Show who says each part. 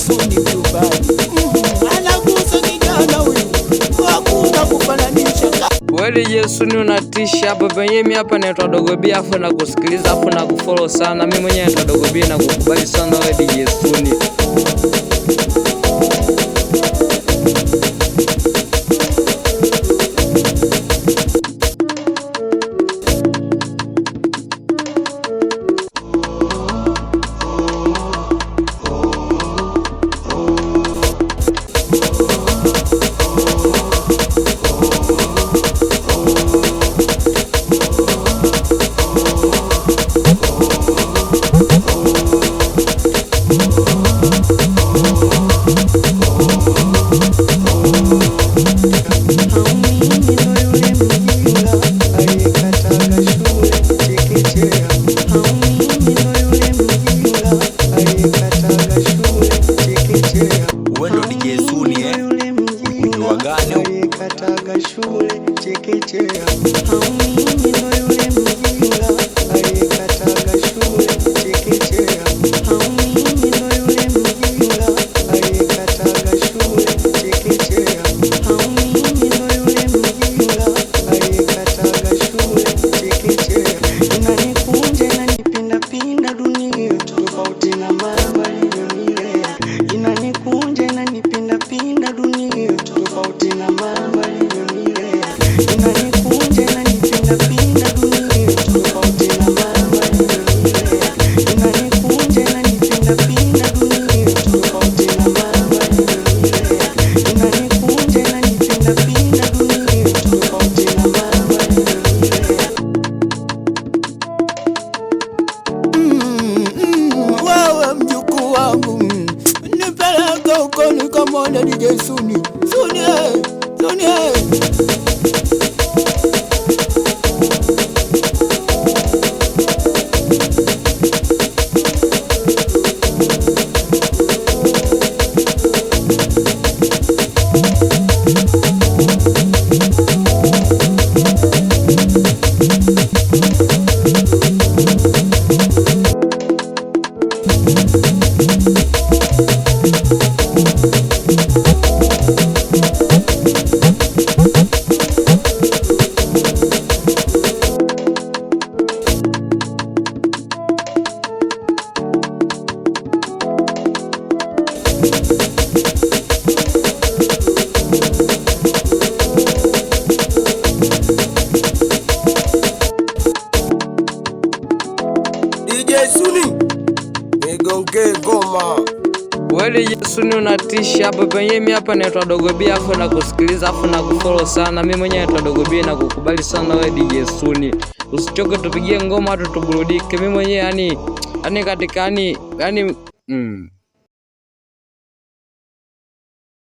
Speaker 1: Suni Dubai. Anagusa kijana huyu, hakuna kufananisha.
Speaker 2: Wewe DJ Suni unatisha hapo penye. Mimi hapa naitwa Dogo B, afu na kusikiliza afu na kufollow sana. Mimi mwenyewe naitwa Dogo B na kukubali sana wewe DJ Suni.
Speaker 1: Kataga shule chekechea, haumini ndo yule mjinga aliyekataga shule chekechea, haumini ndo yule mjinga aliyekataga shule chekechea, haumini ndo yule mjinga aliyekataga shule chekechea. Inanikunja inanipindapinda dunia tofauti na mama alivyonilea, inanikunja inanipindapinda dunia tofauti na mama. Wewe mjukuu wangu, nipeleke huko nikamwone DJ Suni. Suni, Suni.
Speaker 3: DJ Suni nigonge goma.
Speaker 2: Wewe DJ Suni unatisha hapo penye. Mimi hapa naitwa Dogo B, afu na kusikiliza afu na kufollow sana. Mimi mwenyewe naitwa Dogo B na kukubali sana wewe DJ Suni. Usichoke, tupigie ngoma tuburudike. Mimi mwenyewe yani katika yani